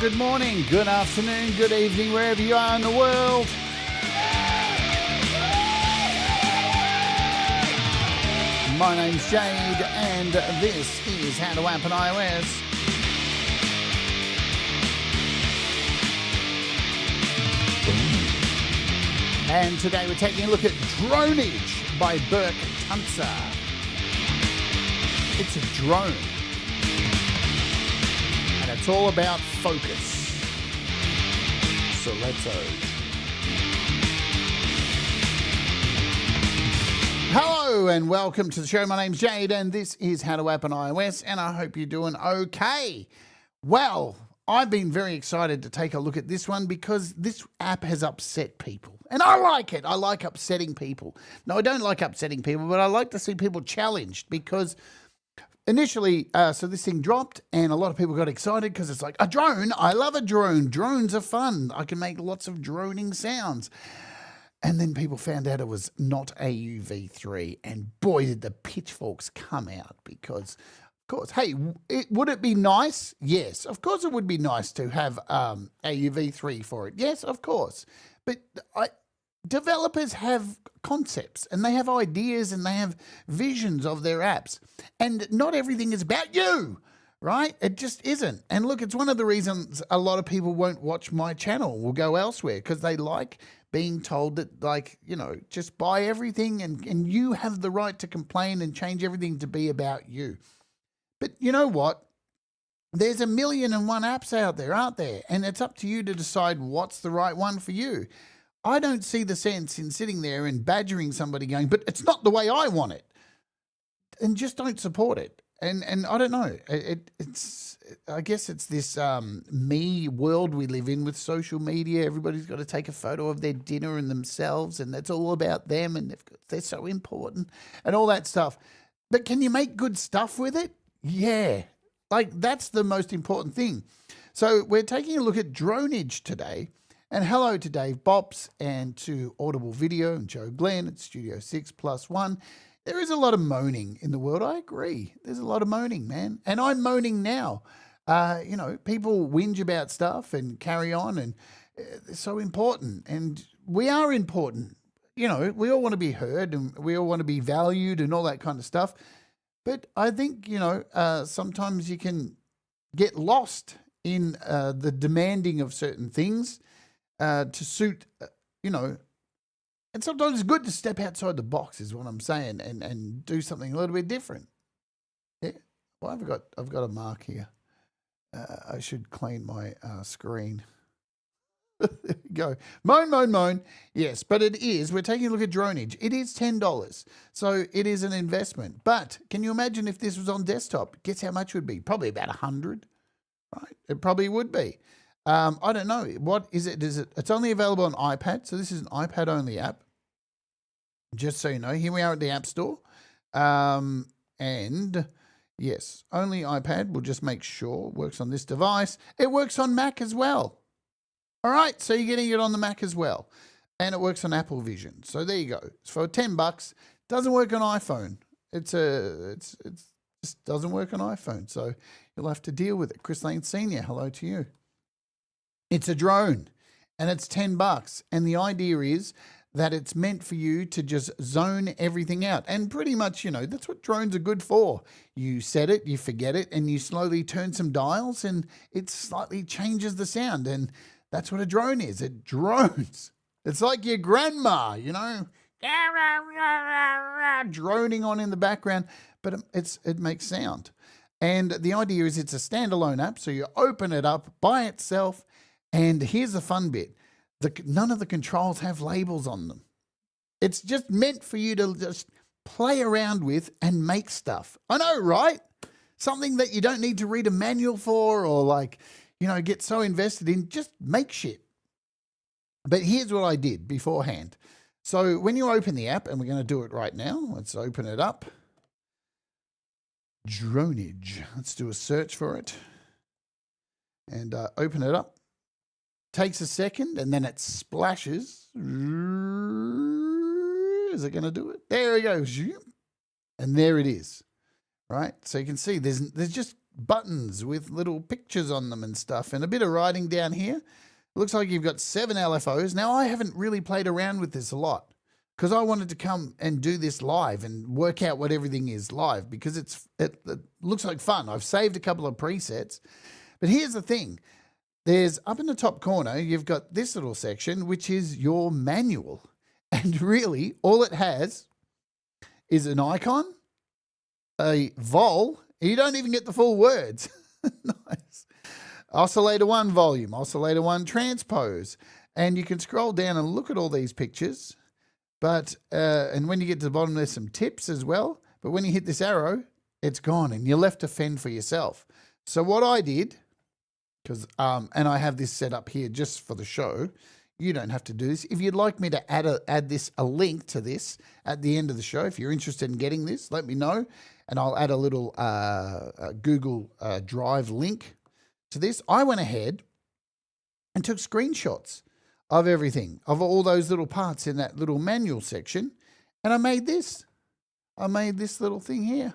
good morning, good afternoon, good evening, wherever you are in the world. My name's Jade, and this is How to App on iOS. And today we're taking a look at Dronage by Burc Tuncer. It's a drone. And it's all about focus. So let's Hello and welcome to the show. My name's Jade and this is How to App on iOS, and I hope you're doing okay. Well, I've been very excited to take a look at this one because this app has upset people. And I like it. I like upsetting people. No, I don't like upsetting people, but I like to see people challenged because initially, so this thing dropped and a lot of people got excited because it's like, a drone? I love a drone. Drones are fun. I can make lots of droning sounds. And then people found out it was not AUV3. And boy, did the pitchforks come out because, of course, hey, would it be nice? Yes, of course it would be nice to have AUV3 for it. Yes, of course. But developers have concepts and they have ideas and they have visions of their apps. And not everything is about you, right? It just isn't. And look, it's one of the reasons a lot of people won't watch my channel, will go elsewhere, because they like being told that, like, you know, just buy everything and you have the right to complain and change everything to be about you. But you know what? There's 1,000,001 apps out there, aren't there? And it's up to you to decide what's the right one for you. I don't see the sense in sitting there and badgering somebody going, but it's not the way I want it. And just don't support it. And I don't know. I guess it's this me world we live in with social media. Everybody's got to take a photo of their dinner and themselves, and that's all about them, and they're so important and all that stuff. But can you make good stuff with it? Yeah. Like, that's the most important thing. So we're taking a look at Dronage today. And hello to Dave Bops and to Audible Video and Joe Glenn at Studio 6+1. There is a lot of moaning in the world. I agree. There's a lot of moaning, man. And I'm moaning now. You know, people whinge about stuff and carry on, and they're so important. And we are important. You know, we all want to be heard and we all want to be valued and all that kind of stuff. But I think, you know, sometimes you can get lost in the demanding of certain things to suit, you know, and sometimes it's good to step outside the box is what I'm saying, and do something a little bit different. Yeah. Well, I've got a mark here. I should clean my screen. There we go. Moan. Yes, but it is. We're taking a look at Dronage. It is $10. So it is an investment. But can you imagine if this was on desktop? Guess how much it would be? Probably about 100, right? It probably would be. I don't know. What is it? It's only available on iPad. So this is an iPad only app. Just so you know, here we are at the App Store. And yes, only iPad. We'll just make sure it works on this device. It works on Mac as well. All right. So you're getting it on the Mac as well. And it works on Apple Vision. So there you go. It's for $10. Doesn't work on iPhone. It just doesn't work on iPhone. So you'll have to deal with it. Chris Lane Sr., hello to you. It's a drone and it's $10. And the idea is that it's meant for you to just zone everything out. And pretty much, you know, that's what drones are good for. You set it, you forget it, and you slowly turn some dials and it slightly changes the sound. And that's what a drone is. It drones. It's like your grandma, you know, droning on in the background, but it makes sound. And the idea is it's a standalone app. So you open it up by itself. And here's the fun bit. None of the controls have labels on them. It's just meant for you to just play around with and make stuff. I know, right? Something that you don't need to read a manual for or, like, you know, get so invested in. Just make shit. But here's what I did beforehand. So when you open the app, and we're going to do it right now. Let's open it up. Dronage. Let's do a search for it. And open it up. Takes a second and then it splashes. Is it going to do it? There it goes. And there it is. Right? So you can see there's just buttons with little pictures on them and stuff, and a bit of writing down here. It looks like you've got 7 LFOs. Now, I haven't really played around with this a lot because I wanted to come and do this live and work out what everything is live because it looks like fun. I've saved a couple of presets. But here's the thing. There's up in the top corner, you've got this little section, which is your manual. And really, all it has is an icon, a vol. You don't even get the full words. Nice. Oscillator 1 volume, oscillator 1 transpose. And you can scroll down and look at all these pictures. But, and when you get to the bottom, there's some tips as well. But when you hit this arrow, it's gone and you're left to fend for yourself. So what I did, because, and I have this set up here just for the show. You don't have to do this. If you'd like me to add a link to this at the end of the show, if you're interested in getting this, let me know. And I'll add a little Google Drive link to this. I went ahead and took screenshots of everything, of all those little parts in that little manual section. And I made this. I made this little thing here,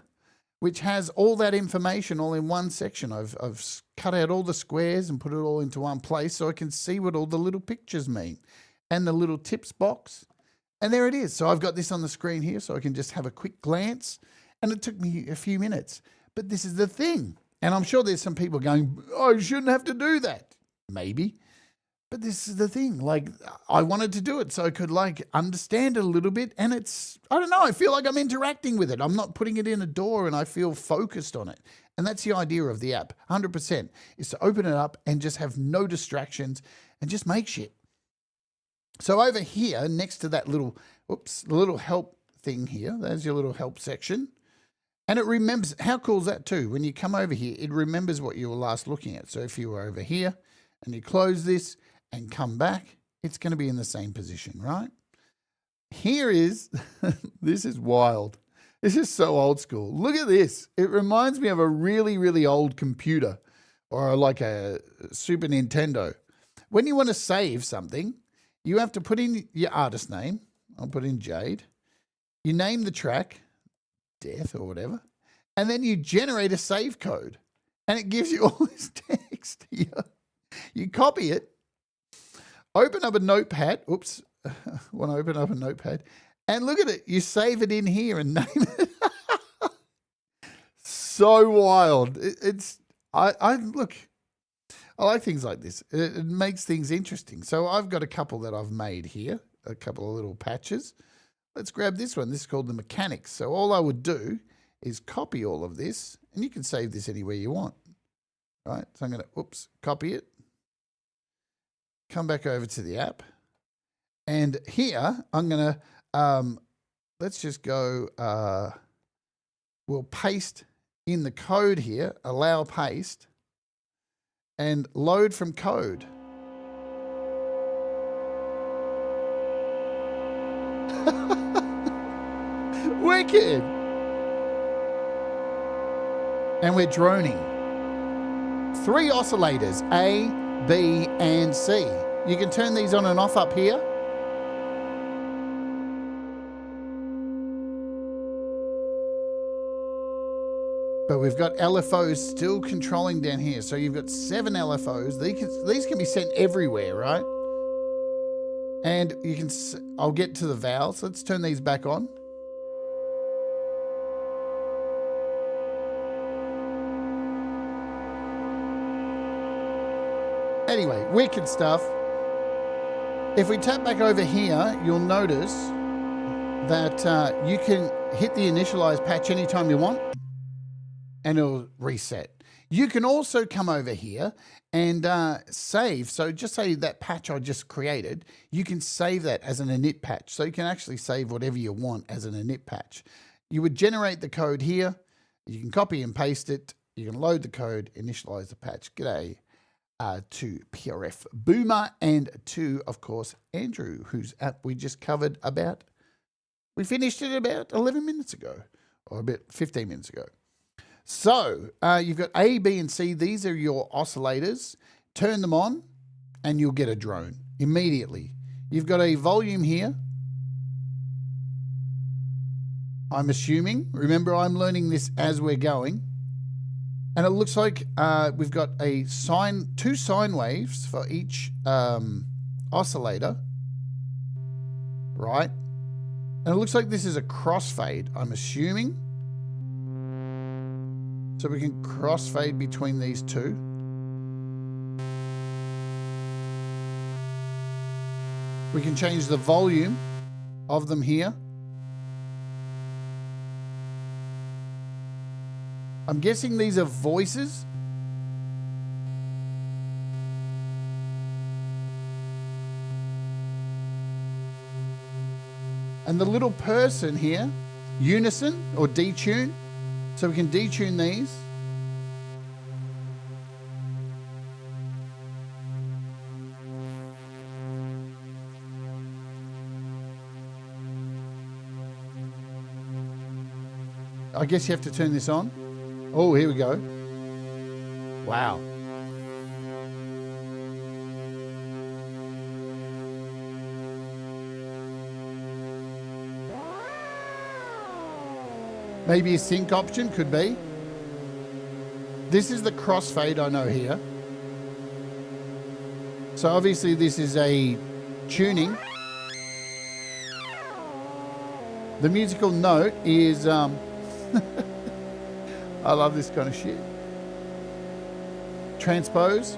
which has all that information all in one section. I've cut out all the squares and put it all into one place so I can see what all the little pictures mean and the little tips box. And there it is. So I've got this on the screen here so I can just have a quick glance. And it took me a few minutes. But this is the thing. And I'm sure there's some people going, oh, you shouldn't have to do that. Maybe. But this is the thing. Like, I wanted to do it so I could, like, understand it a little bit. And it's, I don't know, I feel like I'm interacting with it. I'm not putting it in a door and I feel focused on it. And that's the idea of the app, 100%, is to open it up and just have no distractions and just make shit. So over here, next to that little, the little help thing here, there's your little help section. And it remembers, how cool is that too? When you come over here, it remembers what you were last looking at. So if you were over here and you close this and come back, it's going to be in the same position, right? Here is, this is wild. This is so old school. Look at this. It reminds me of a really, really old computer or like a Super Nintendo. When you want to save something, you have to put in your artist name. I'll put in Jade. You name the track, Death or whatever, and then you generate a save code and it gives you all this text here. You copy it, open up a notepad. Oops, want to open up a notepad and look at it. You save it in here and name it. So wild. I like things like this. It makes things interesting. So I've got a couple that I've made here, a couple of little patches. Let's grab this one. This is called the mechanics. So all I would do is copy all of this, and you can save this anywhere you want. Right? So I'm going to, copy it. Come back over to the app. And here, I'm going to, let's just go, we'll paste in the code here, allow paste, and load from code. Wicked. And we're droning. 3 oscillators, A, B, and C. You can turn these on and off up here. But we've got LFOs still controlling down here. So you've got 7 LFOs. These can be sent everywhere, right? And you can, I'll get to the valves. Let's turn these back on. Anyway, wicked stuff. If we tap back over here, you'll notice that you can hit the initialize patch anytime you want and it'll reset. You can also come over here and save. So just say that patch I just created, you can save that as an init patch. So you can actually save whatever you want as an init patch. You would generate the code here. You can copy and paste it. You can load the code, initialize the patch. G'day to PRF Boomer and to, of course, Andrew, whose app we just covered about, we finished it about 11 minutes ago or about 15 minutes ago. So you've got A, B, and C. These are your oscillators. Turn them on and you'll get a drone immediately. You've got a volume here. I'm assuming. Remember, I'm learning this as we're going. And it looks like we've got two sine waves for each oscillator, right? And it looks like this is a crossfade, I'm assuming. So we can crossfade between these two. We can change the volume of them here. I'm guessing these are voices. And the little person here, unison or detune. So we can detune these. I guess you have to turn this on. Oh, here we go. Wow. Maybe a sync option, could be. This is the crossfade I know here. So obviously this is a tuning. The musical note is, I love this kind of shit. Transpose.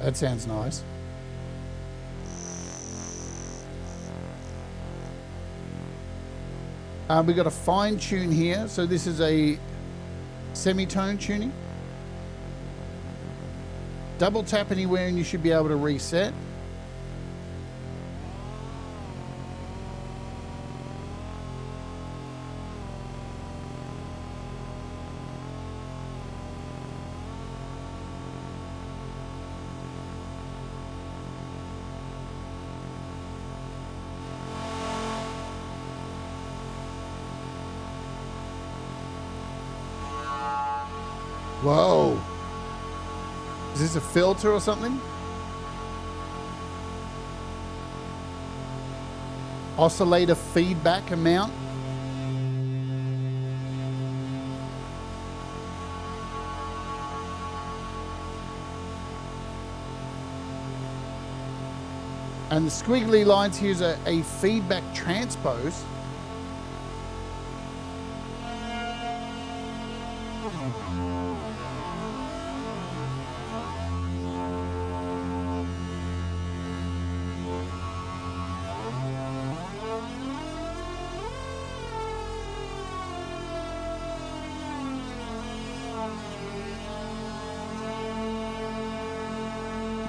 That sounds nice. We've got a fine tune here. So this is a semitone tuning. Double tap anywhere and you should be able to reset. Whoa. Is this a filter or something? Oscillator feedback amount. And the squiggly lines here is a feedback transpose.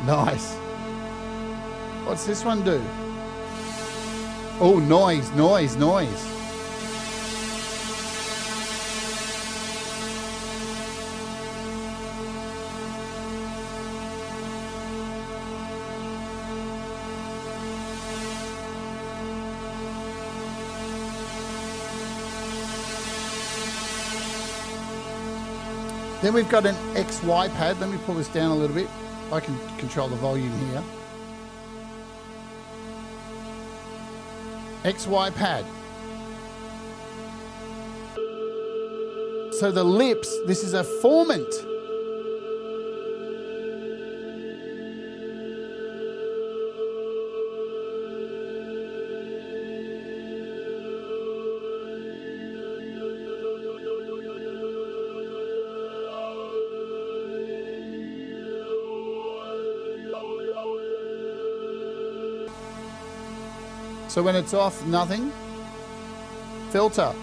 Nice. What's this one do? Oh, noise, noise, noise. Then we've got an XY pad. Let me pull this down a little bit. I can control the volume here. XY pad. So the lips, this is a formant. So when it's off, nothing. Filter.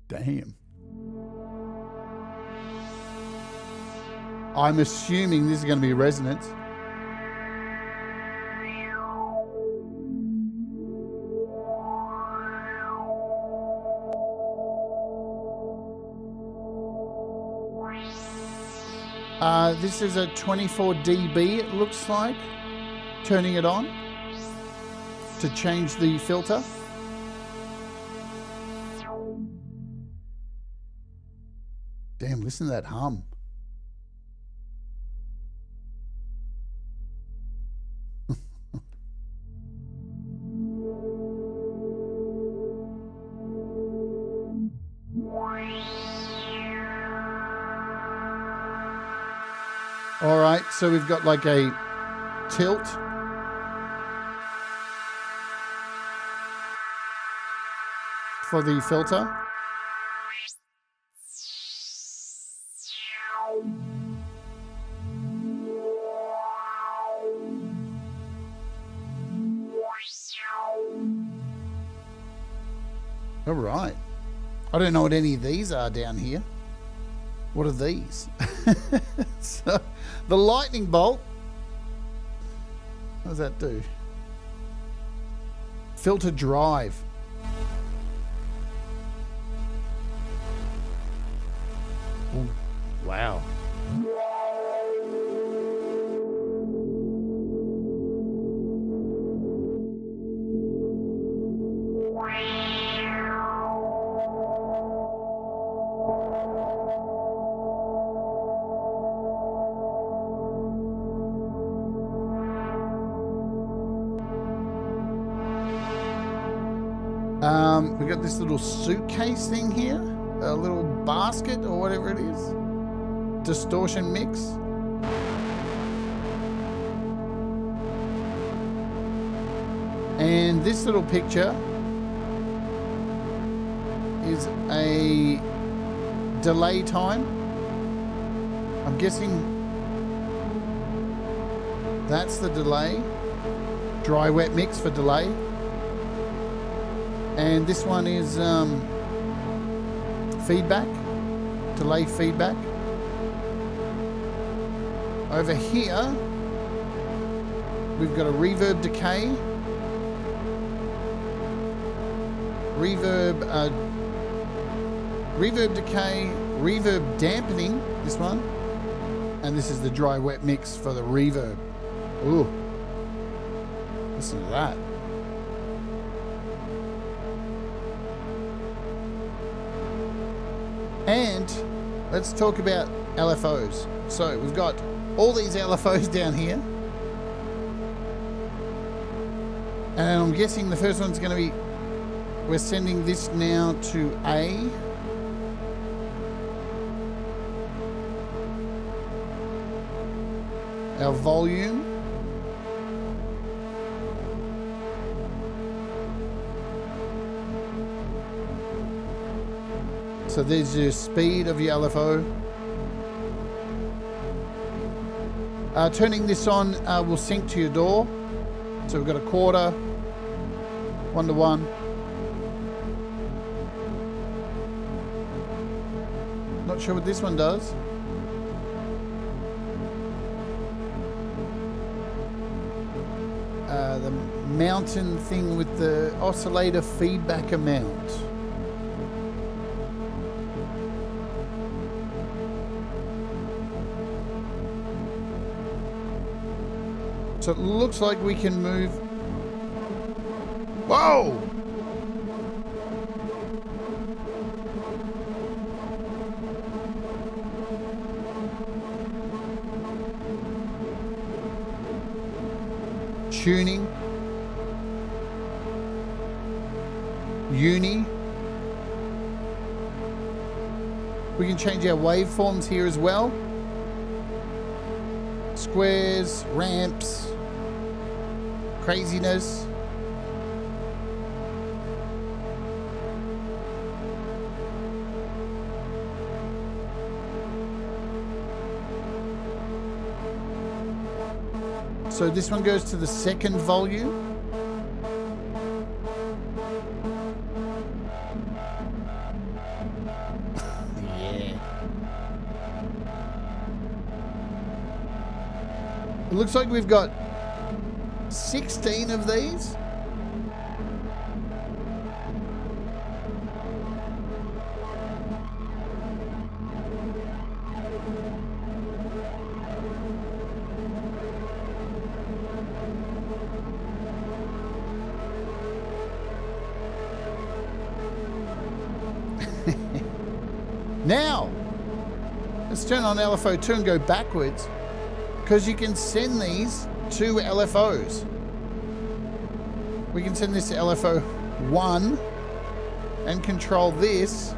Damn. I'm assuming this is going to be resonance. This is a 24 dB, it looks like. Turning it on to change the filter. Damn, listen to that hum. All right, so we've got like a tilt. For the filter. All right. I don't know what any of these are down here. What are these? So, the lightning bolt. What does that do? Filter drive. Ooh, wow. We got this little suitcase thing here, a little basket or whatever it is. Distortion mix. And this little picture is a delay time. I'm guessing that's the delay. Dry wet mix for delay. And this one is feedback, delay feedback. Over here, we've got a reverb decay, reverb decay, reverb dampening, this one, and this is the dry wet mix for the reverb. Ooh, listen to that. And let's talk about LFOs. So we've got all these LFOs down here. And I'm guessing the first one's going to be, we're sending this now to A. Our volume. So there's your speed of your LFO. Turning this on will sync to your door. So we've got a quarter, 1 to 1. Not sure what this one does. The mountain thing with the oscillator feedback amount. So it looks like we can move. Whoa! Tuning. Uni. We can change our waveforms here as well. Squares, ramps, craziness. So this one goes to the second volume. It looks like we've got 16 of these. Now, let's turn on LFO 2 and go backwards. Because you can send these to LFOs. We can send this to LFO 1 and control this.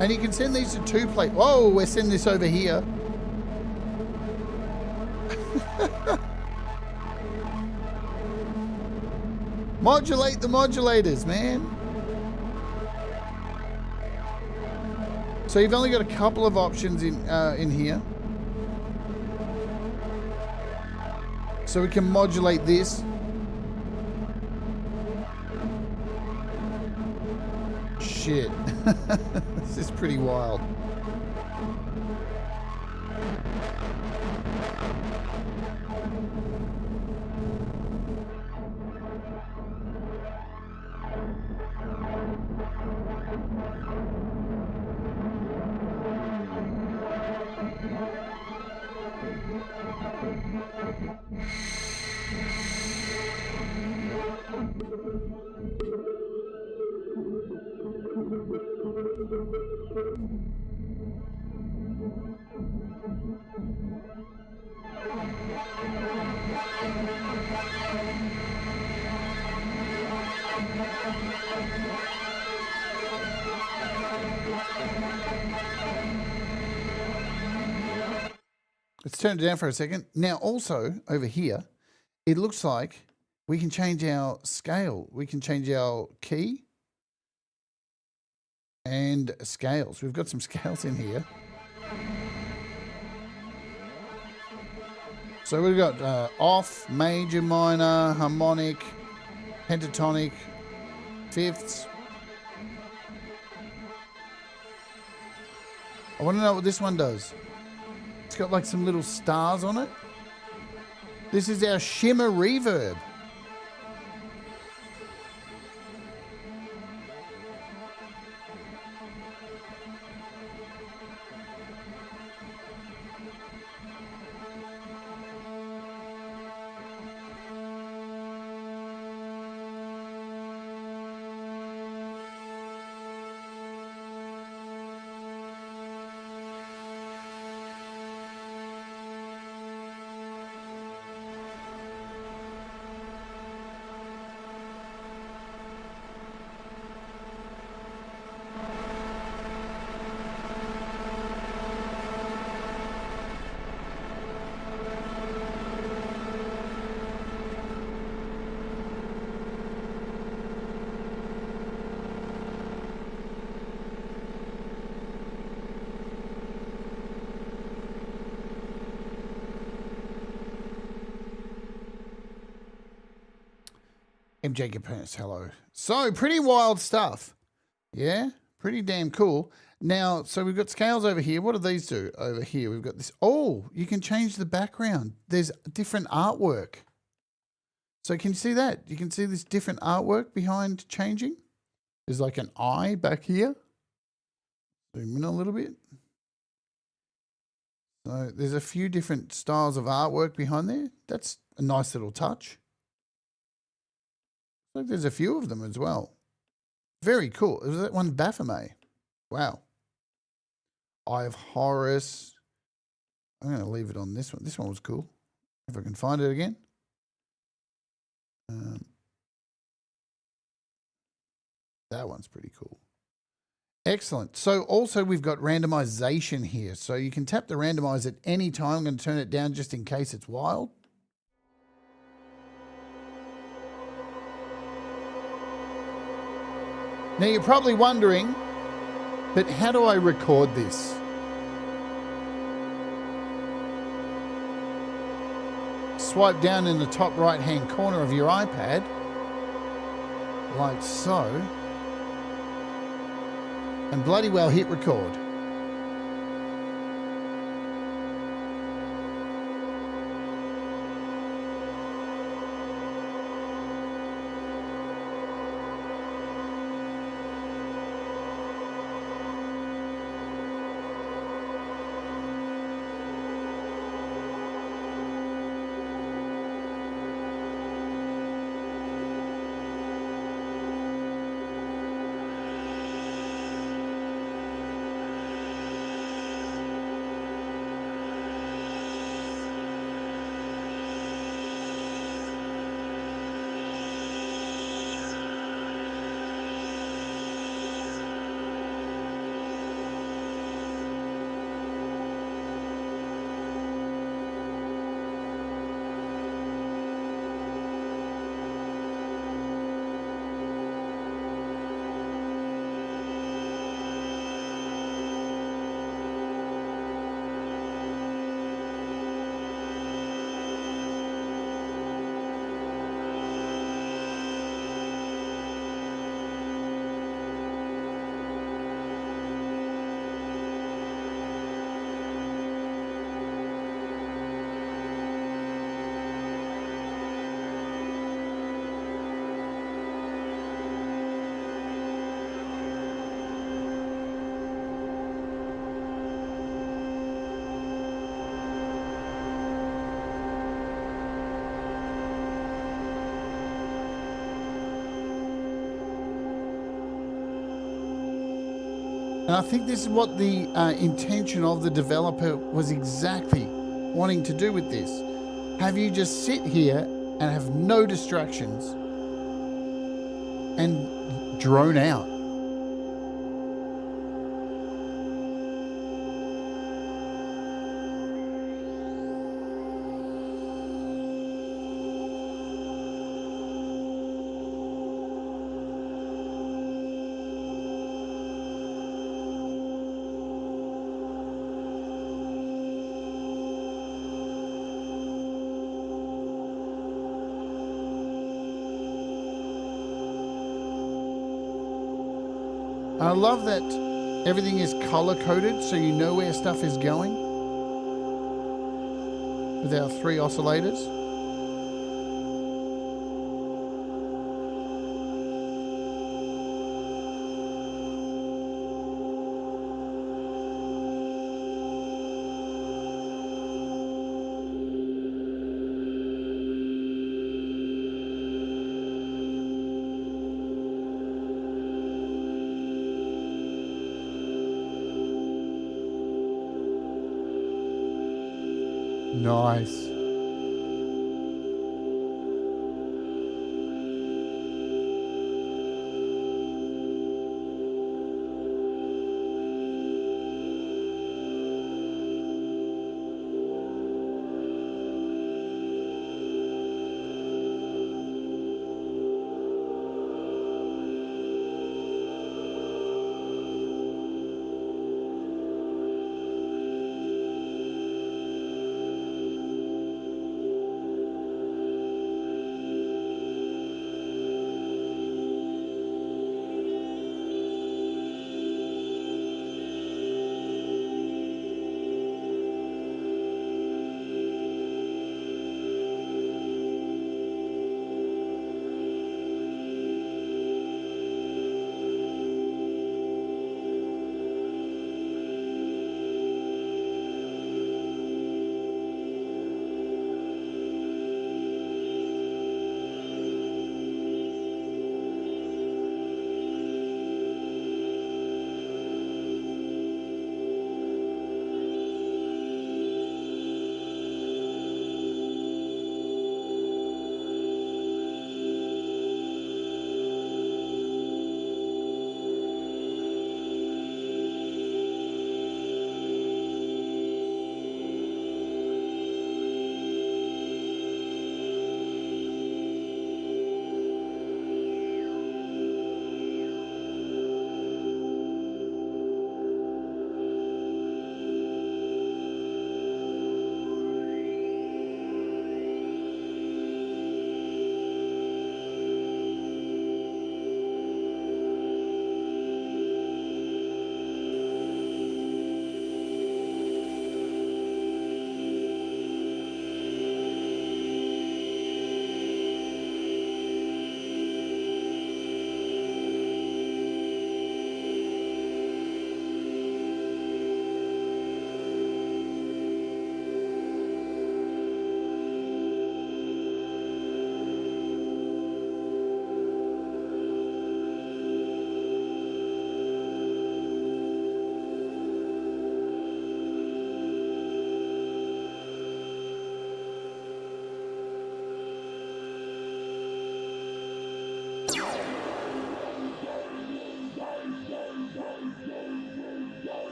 And you can send these to 2 plate. Whoa, we're sending this over here. Modulate the modulators, man. So you've only got a couple of options in here. So we can modulate this. Shit. This is pretty wild. Let's turn it down for a second. Now also over here, it looks like we can change our scale. We can change our key and scales. We've got some scales in here. So we've got off, major, minor, harmonic, pentatonic, fifths. I want to know what this one does. It's got like some little stars on it. This is our shimmer reverb. MJ Components, hello. So, pretty wild stuff. Yeah, pretty damn cool. Now, so we've got scales over here. What do these do? Over here, we've got this. Oh, you can change the background. There's different artwork. So, can you see that? You can see this different artwork behind changing. There's like an eye back here. Zoom in a little bit. So, there's a few different styles of artwork behind there. That's a nice little touch. Look, there's a few of them as well. Very cool. Was that one Baphomet? Wow. Eye of Horus. I'm going to leave it on this one. This one was cool. If I can find it again. That one's pretty cool. Excellent. So also we've got randomization here. So you can tap the randomize at any time. I'm going to turn it down just in case it's wild. Now you're probably wondering, but how do I record this? Swipe down in the top right-hand corner of your iPad, like so, and bloody well hit record. And I think this is what the intention of the developer was exactly wanting to do with this. Have you just sit here and have no distractions and drone out. I love that everything is color coded so you know where stuff is going with our 3 oscillators. Nice.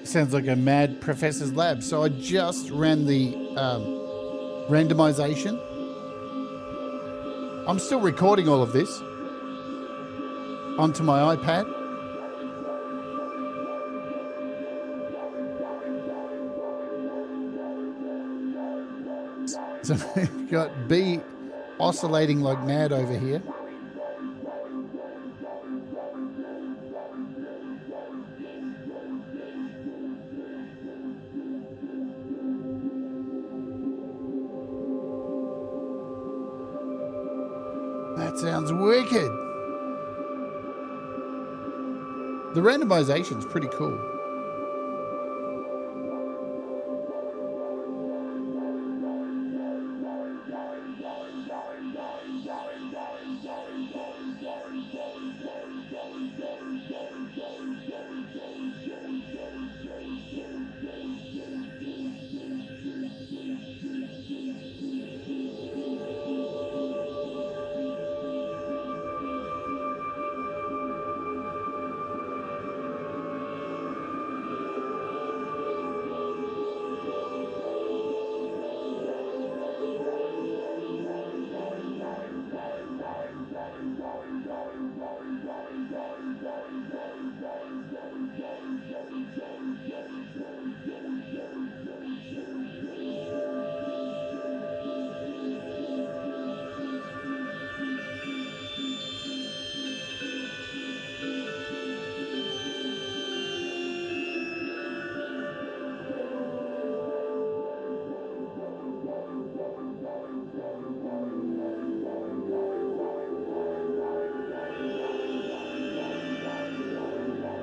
Sounds like a mad professor's lab. So I just ran the randomization. I'm still recording all of this onto my iPad. So we've got B oscillating like mad over here. That sounds wicked. The randomization's pretty cool.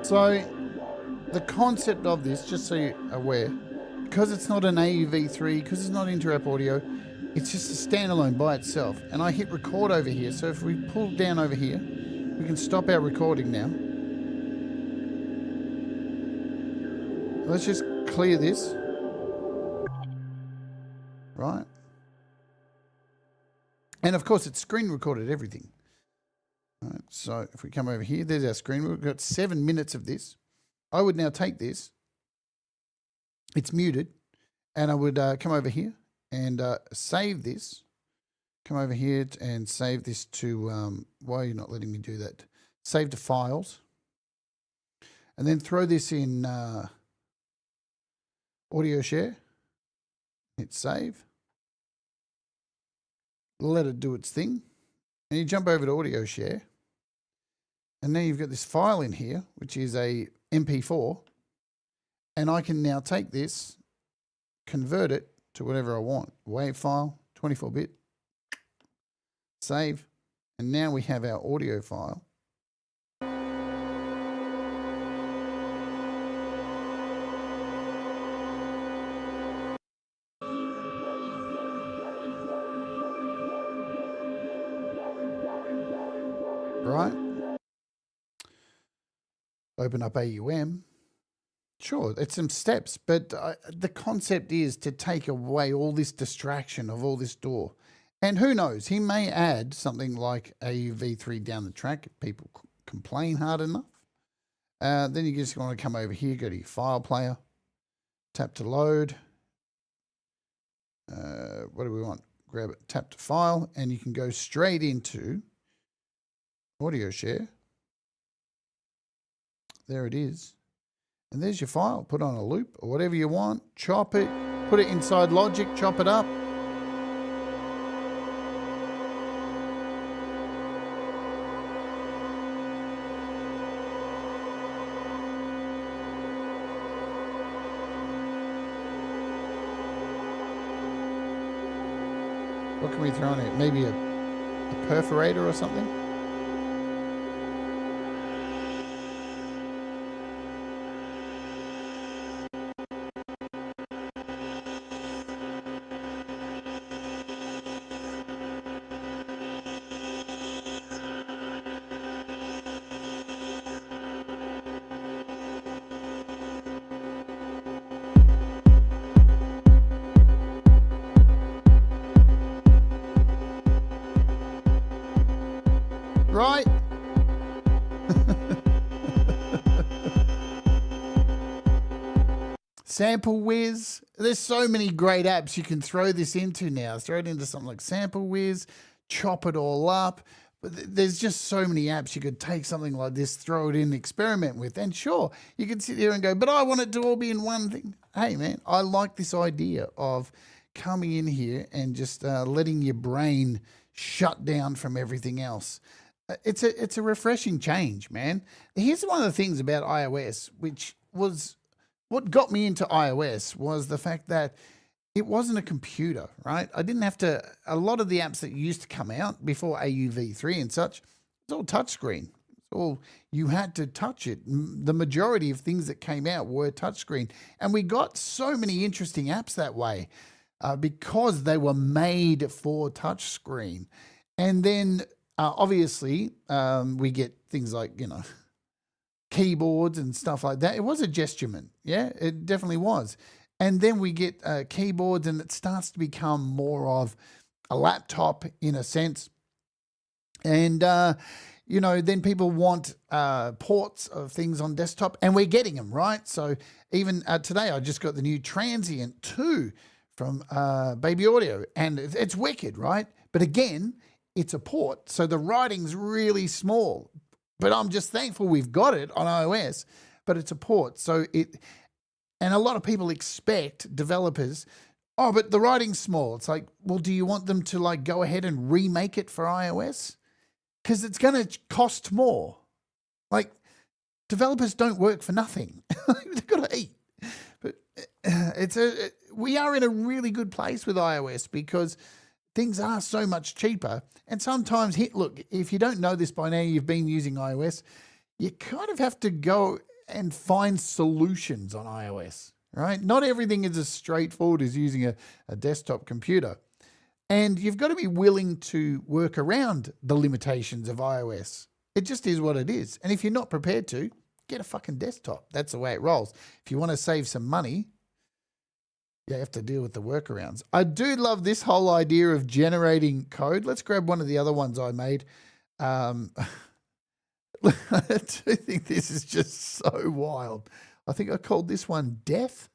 So the concept of this, just so you're aware, because it's not an AUV3, because it's not inter-app audio, it's just a standalone by itself. And I hit record over here. So if we pull down over here, we can stop our recording now. Let's just clear this. Right. And of course, it's screen recorded everything. Right, so if we come over here, there's our screen. We've got 7 minutes of this. I would now take this. It's muted. And I would come over here and save this. Come over here and save this to, why are you not letting me do that? Save to files. And then throw this in audio share. Hit save. Let it do its thing. And you jump over to audio share. And now you've got this file in here, which is a MP4. And I can now take this, convert it to whatever I want. WAV file, 24-bit. Save. And now we have our audio file. Right? Open up AUM. Sure, it's some steps, but the concept is to take away all this distraction of all this DAW. And who knows, he may add something like AUV3 down the track if people complain hard enough. Then you just want to come over here, go to your file player, tap to load. What do we want? Grab it, tap to file, and you can go straight into audio share. There it is. And there's your file. Put on a loop or whatever you want. Chop it. Put it inside Logic. Chop it up. What can we throw on it? Maybe a perforator or something? Right? Sample Whiz. There's so many great apps you can throw this into now. Throw it into something like Sample Whiz, chop it all up. But there's just so many apps you could take something like this, throw it in, experiment with. And sure, you can sit here and go, but I want it to all be in one thing. Hey, man, I like this idea of coming in here and just letting your brain shut down from everything else. It's a refreshing change, man. Here's one of the things about iOS, which was what got me into iOS, was the fact that it wasn't a computer, right? I didn't have to, a lot of the apps that used to come out before AUV3 and such, it's all touchscreen. It's all, you had to touch it. The majority of things that came out were touchscreen. And we got so many interesting apps that way because they were made for touchscreen. And then obviously, we get things like, you know, keyboards and stuff like that. It was a gesturement. Yeah, it definitely was. And then we get keyboards, and it starts to become more of a laptop in a sense. And, you know, then people want ports of things on desktop, and we're getting them, right? So even today, I just got the new Transient 2 from Baby Audio, and it's wicked, right? But again, it's a port, so the writing's really small. But I'm just thankful we've got it on iOS, but it's a port. So and a lot of people expect developers, oh, but the writing's small. It's like, well, do you want them to like go ahead and remake it for iOS? Because it's going to cost more. Like, developers don't work for nothing. They've got to eat. But we are in a really good place with iOS because things are so much cheaper. And sometimes, look, if you don't know this by now, you've been using iOS, you kind of have to go and find solutions on iOS, right? Not everything is as straightforward as using a desktop computer. And you've got to be willing to work around the limitations of iOS. It just is what it is. And if you're not prepared to, get a fucking desktop. That's the way it rolls. If you want to save some money, you have to deal with the workarounds. I do love this whole idea of generating code. Let's grab one of the other ones I made. I do think this is just so wild. I think I called this one Death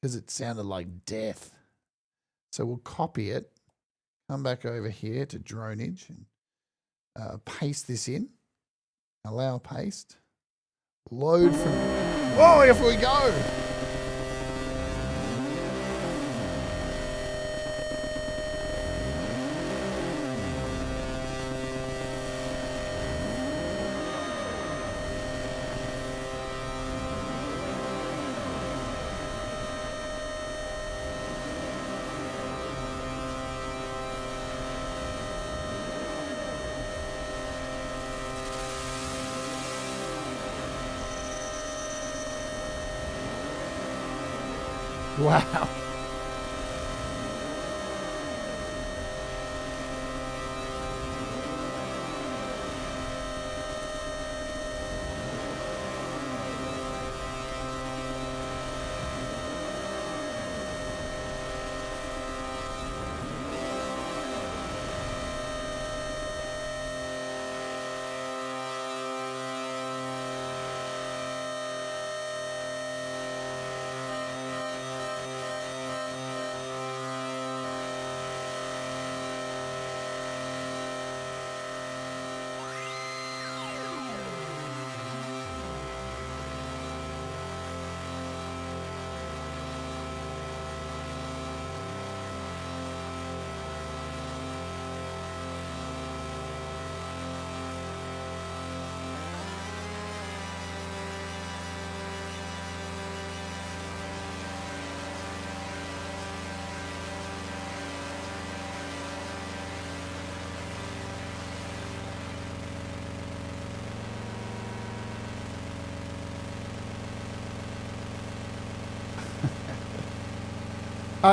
because it sounded like death. So we'll copy it, come back over here to Dronage and paste this in. Allow paste. Load from... Oh, off we go! Wow.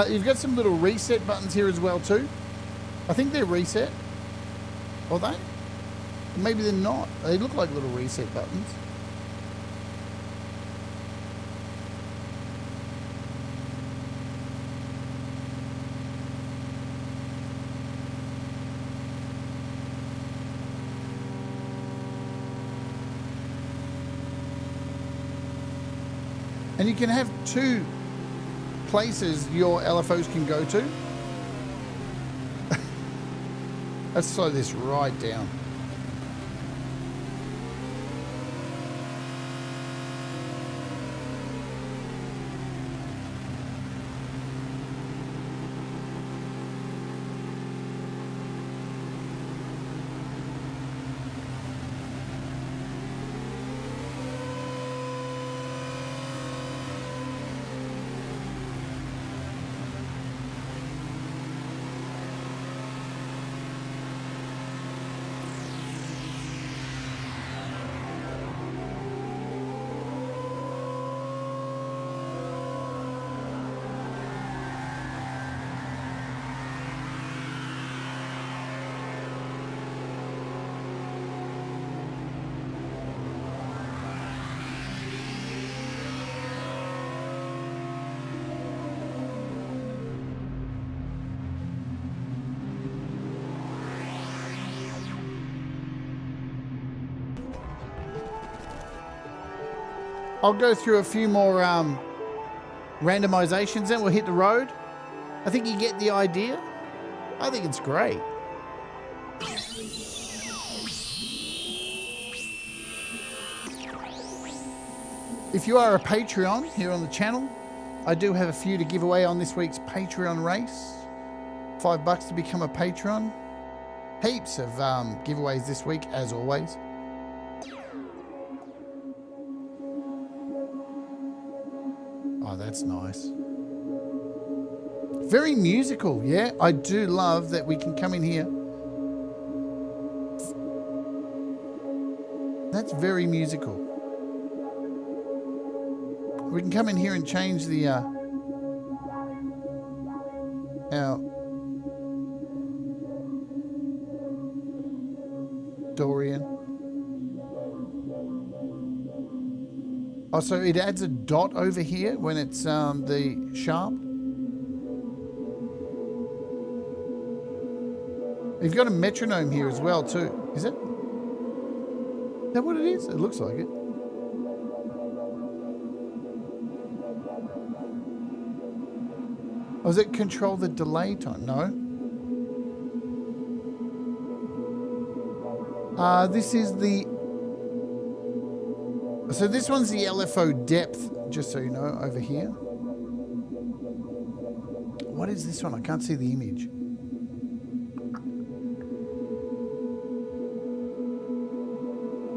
You've got some little reset buttons here as well too. I think they're reset. Are they? Maybe they're not. They look like little reset buttons. And you can have two places your LFOs can go to. Let's slow this right down. I'll go through a few more randomizations, then we'll hit the road. I think you get the idea. I think it's great. If you are a Patreon here on the channel, I do have a few to give away on this week's Patreon race. $5 to become a patron. Heaps of giveaways this week, as always. Oh, that's nice. Very musical, yeah. I do love that we can come in here. That's very musical. We can come in here and change the our Dorian. Oh, so it adds a dot over here when it's the sharp. You've got a metronome here as well too. Is it? Is that what it is? It looks like it. Oh, does it control the delay time? No. This is the... So this one's the LFO depth, just so you know, over here. What is this one? I can't see the image.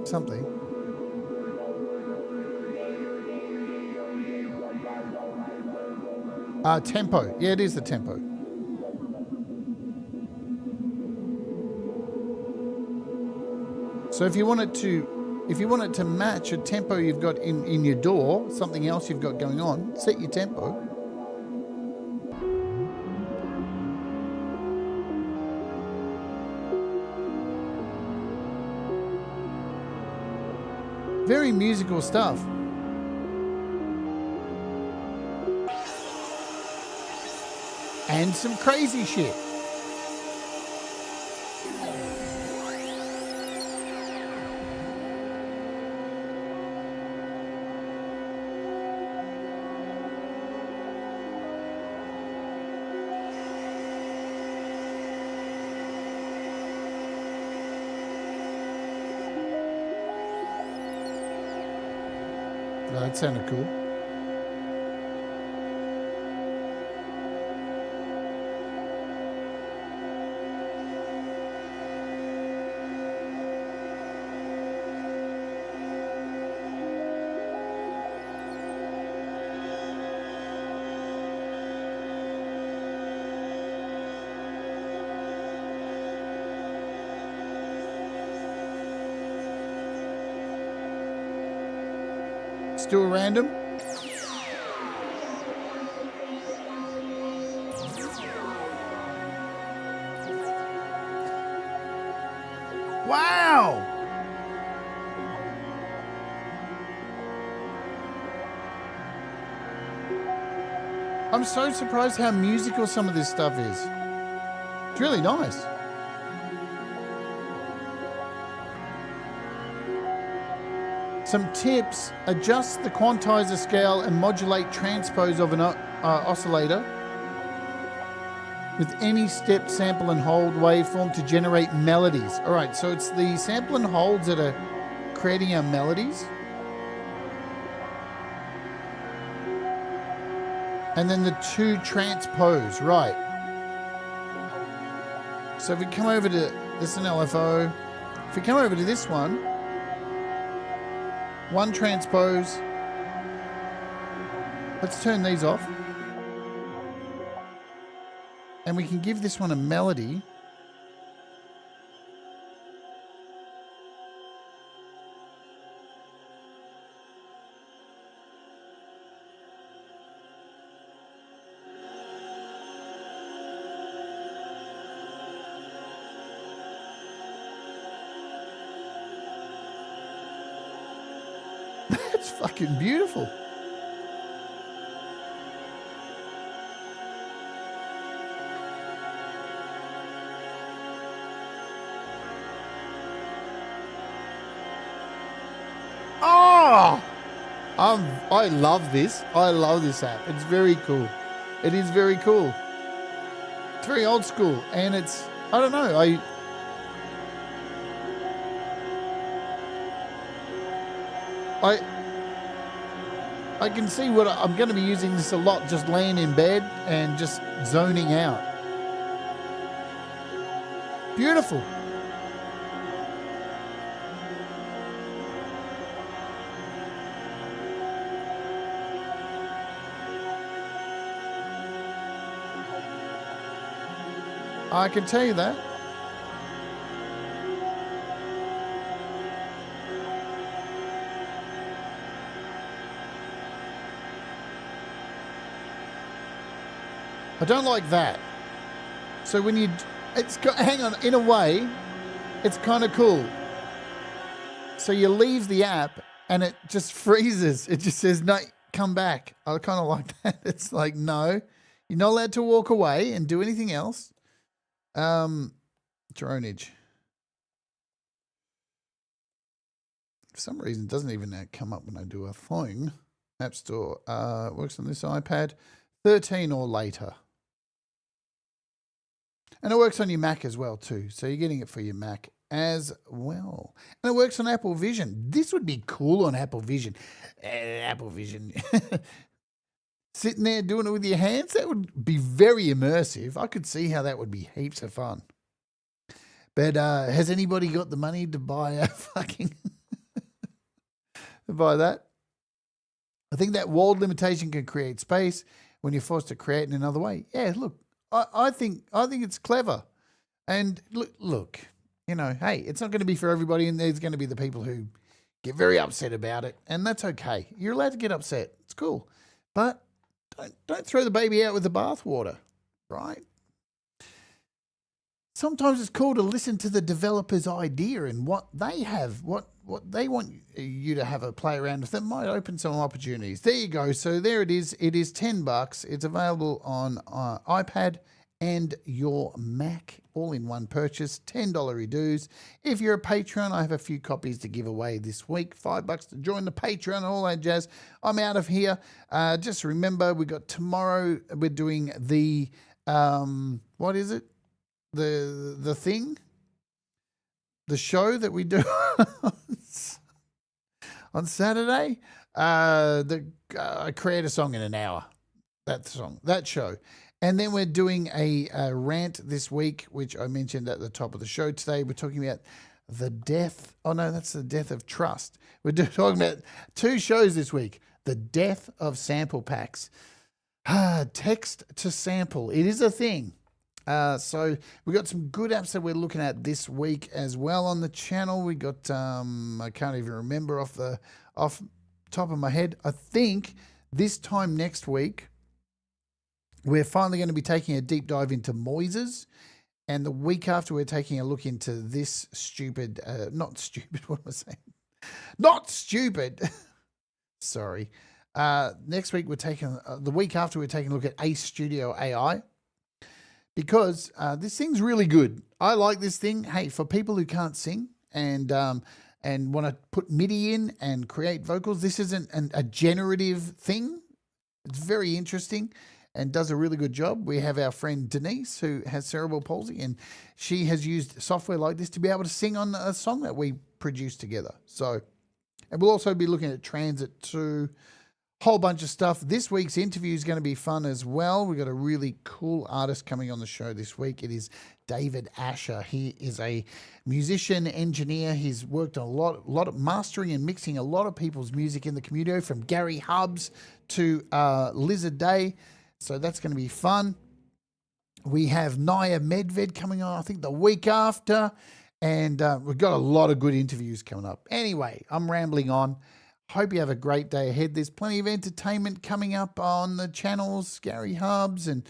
Something. Tempo. Yeah, it is the tempo. So if you want it to match a tempo you've got in your DAW, something else you've got going on, set your tempo. Very musical stuff. And some crazy shit. That sounded cool. Still random. Wow! I'm so surprised how musical some of this stuff is. It's really nice. Some tips: adjust the quantizer scale and modulate transpose of an oscillator with any step, sample and hold waveform to generate melodies. All right, so it's the sample and holds that are creating our melodies. And then the two transpose, right. So if we come over to, this is an LFO. If we come over to this one transpose. Let's turn these off. And we can give this one a melody. That's fucking beautiful. Oh! I love this. I love this app. It's very cool. It is very cool. It's very old school, and it's, I don't know, I can see what I'm going to be using this a lot, just laying in bed and just zoning out. Beautiful. I can tell you that. I don't like that. So when you, hang on, in a way, it's kind of cool. So you leave the app and it just freezes. It just says, no, come back. I kind of like that. It's like, no, you're not allowed to walk away and do anything else. Dronage. For some reason, it doesn't even come up when I do a phone. App Store works on this iPad. 13 or later. And it works on your Mac as well too. So you're getting it for your Mac as well. And it works on Apple Vision. This would be cool on Apple Vision. Apple Vision. Sitting there doing it with your hands, that would be very immersive. I could see how that would be heaps of fun. But has anybody got the money to buy a fucking to buy that? I think that walled limitation can create space when you're forced to create in another way. Yeah, look, I think it's clever. And look, you know, hey, it's not going to be for everybody, and there's going to be the people who get very upset about it, and that's okay. You're allowed to get upset. It's cool. But don't throw the baby out with the bathwater, right? Sometimes it's cool to listen to the developer's idea and what they have, what they want you to have a play around with. That might open some opportunities. There you go. So there it is. It is $10. It's available on iPad and your Mac, all in one purchase. $10 dues. If you're a patron, I have a few copies to give away this week. $5 to join the Patreon and all that jazz. I'm out of here. Just remember, we got tomorrow. We're doing the what is it? The thing, the show that we do on Saturday. I create a song in an hour. That show. And then we're doing a rant this week, which I mentioned at the top of the show today. We're talking about the death. Oh, no, that's the death of trust. We're talking about 2 shows this week. The death of sample packs. Text to sample. It is a thing. So we got some good apps that we're looking at this week as well on the channel. We got, I can't even remember off top of my head. I think this time next week, we're finally going to be taking a deep dive into Moises. And the week after, we're taking a look into this stupid, not stupid, what am I saying? Not stupid. Sorry. Next week, we're taking, the week after, we're taking a look at Ace Studio AI. Because this thing's really good. I like this thing. Hey, for people who can't sing and want to put MIDI in and create vocals, this isn't a generative thing. It's very interesting and does a really good job. We have our friend Denise, who has cerebral palsy, and she has used software like this to be able to sing on a song that we produced together. So, and we'll also be looking at Transit 2, whole bunch of stuff. This week's interview is going to be fun as well. We've got a really cool artist coming on the show this week. It is David Asher. He is a musician, engineer. He's worked on a lot of mastering and mixing a lot of people's music in the community, from Gary Hubbs to Lizard Day. So that's going to be fun. We have Naya Medved coming on, I think, the week after. And we've got a lot of good interviews coming up. Anyway, I'm rambling on. Hope you have a great day ahead. There's plenty of entertainment coming up on the channels. Gary Hubbs and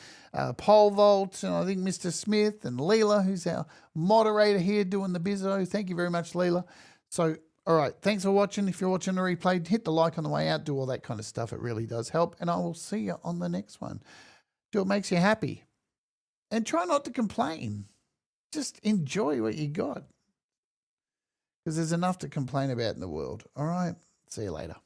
Pole Vault, and I think Mr. Smith and Leela, who's our moderator here doing the bizzo. Thank you very much, Leela. So, all right, thanks for watching. If you're watching the replay, hit the like on the way out. Do all that kind of stuff. It really does help. And I will see you on the next one. Do what makes you happy. And try not to complain. Just enjoy what you got. Because there's enough to complain about in the world. All right? See you later.